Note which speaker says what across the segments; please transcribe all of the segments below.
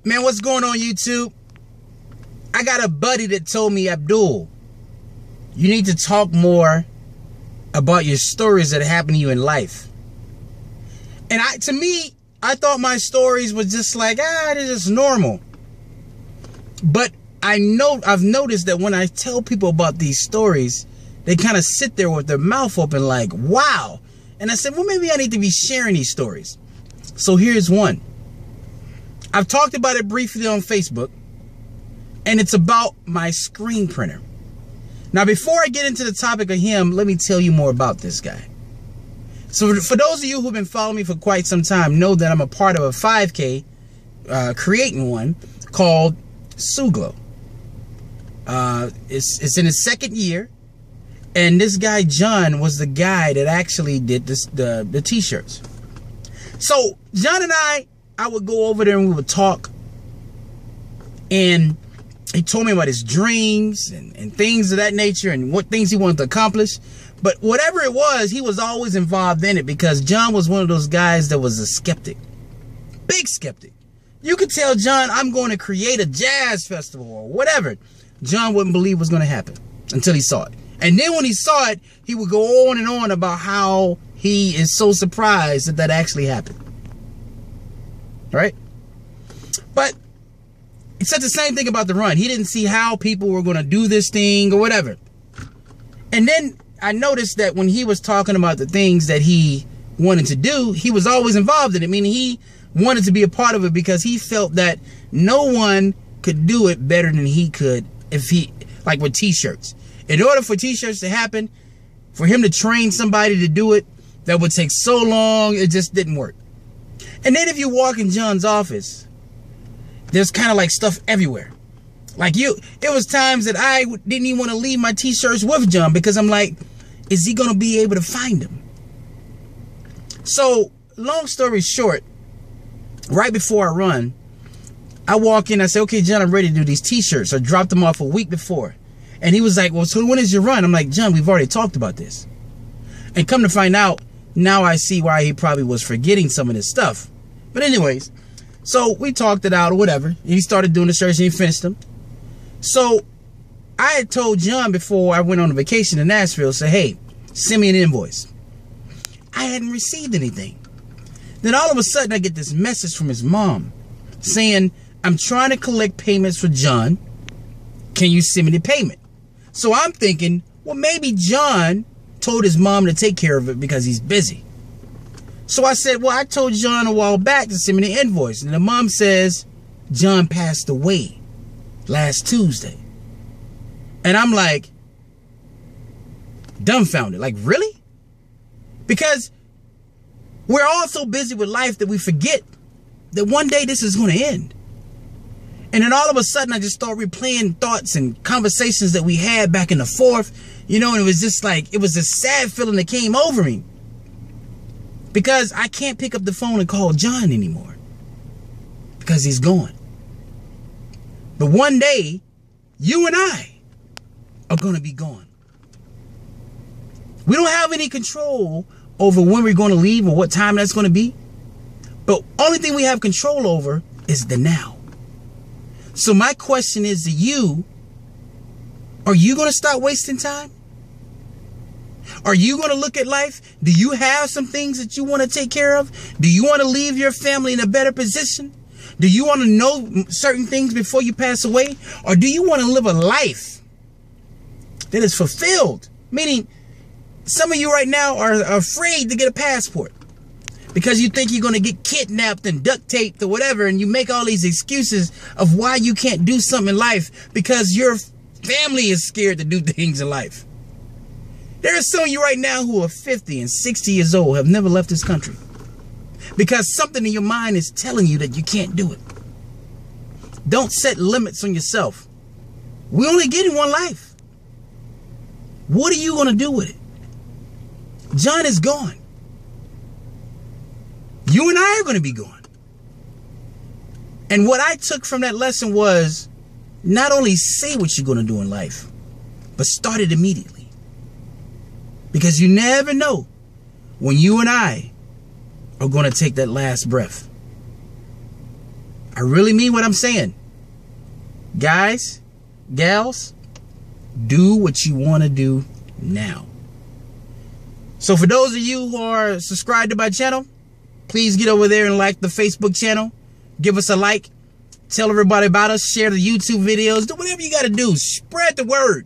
Speaker 1: Man, what's going on, YouTube? I got a buddy that told me, Abdul, you need to talk more about your stories that happen to you in life. And to me, I thought my stories were just like, they're just normal. But I've noticed that when I tell people about these stories, they kind of sit there with their mouth open like, wow. And I said, well, maybe I need to be sharing these stories. So here's one. I've talked about it briefly on Facebook, and it's about my screen printer. Now, before I get into the topic of him, let me tell you more about this guy. So for those of you who've been following me for quite some time, know that I'm a part of a 5K, creating one called Suglo. It's in its second year, and this guy, John, was the guy that actually did the t-shirts. So John and I would go over there and we would talk, and he told me about his dreams and things of that nature and what things he wanted to accomplish. But whatever it was, he was always involved in it because John was one of those guys that was a skeptic. Big skeptic. You could tell John, I'm going to create a jazz festival or whatever. John wouldn't believe was going to happen until he saw it. And then when he saw it, he would go on and on about how he is so surprised that that actually happened. Right? But he said the same thing about the run. He didn't see how people were going to do this thing or whatever. And then I noticed that when he was talking about the things that he wanted to do, he was always involved in it. Meaning he wanted to be a part of it because he felt that no one could do it better than he could like with t-shirts. In order for t-shirts to happen, for him to train somebody to do it, that would take so long, it just didn't work. And then if you walk in John's office, there's kind of like stuff everywhere. Like it was times that I didn't even want to leave my t-shirts with John because I'm like, is he going to be able to find them? So long story short, right before I run, I walk in, I say, okay, John, I'm ready to do these t-shirts. I dropped them off a week before. And he was like, well, so when is your run? I'm like, John, we've already talked about this. And come to find out, now I see why he probably was forgetting some of this stuff. But anyways, so we talked it out or whatever. And he started doing the shirts and he finished them. So I had told John before I went on a vacation to Nashville, say, hey, send me an invoice. I hadn't received anything. Then all of a sudden I get this message from his mom saying, I'm trying to collect payments for John. Can you send me the payment? So I'm thinking, well, maybe John told his mom to take care of it because he's busy. So I said, well, I told John a while back to send me the invoice. And the mom says, John passed away last Tuesday. And I'm like, dumbfounded. Like, really? Because we're all so busy with life that we forget that one day this is going to end. And then all of a sudden, I just start replaying thoughts and conversations that we had back in the 4th, you know, and it was just like, it was a sad feeling that came over me. Because I can't pick up the phone and call John anymore. Because he's gone. But one day, you and I are going to be gone. We don't have any control over when we're going to leave or what time that's going to be. But only thing we have control over is the now. So my question is to you, are you going to stop wasting time? Are you going to look at life? Do you have some things that you want to take care of? Do you want to leave your family in a better position? Do you want to know certain things before you pass away? Or do you want to live a life that is fulfilled? Meaning, some of you right now are afraid to get a passport because you think you're going to get kidnapped and duct taped or whatever, and you make all these excuses of why you can't do something in life because your family is scared to do things in life. There are some of you right now who are 50 and 60 years old, have never left this country because something in your mind is telling you that you can't do it. Don't set limits on yourself. We only get one life. What are you going to do with it? John is gone. You and I are going to be gone. And what I took from that lesson was not only say what you're going to do in life, but start it immediately. Because you never know when you and I are going to take that last breath. I really mean what I'm saying. Guys, gals, do what you want to do now. So for those of you who are subscribed to my channel, please get over there and like the Facebook channel. Give us a like. Tell everybody about us. Share the YouTube videos. Do whatever you got to do. Spread the word.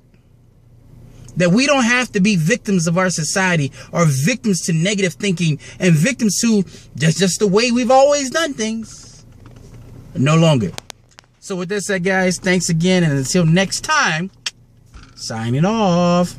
Speaker 1: That we don't have to be victims of our society or victims to negative thinking and victims to just the way we've always done things. No longer. So with that said, guys, thanks again. And until next time, signing off.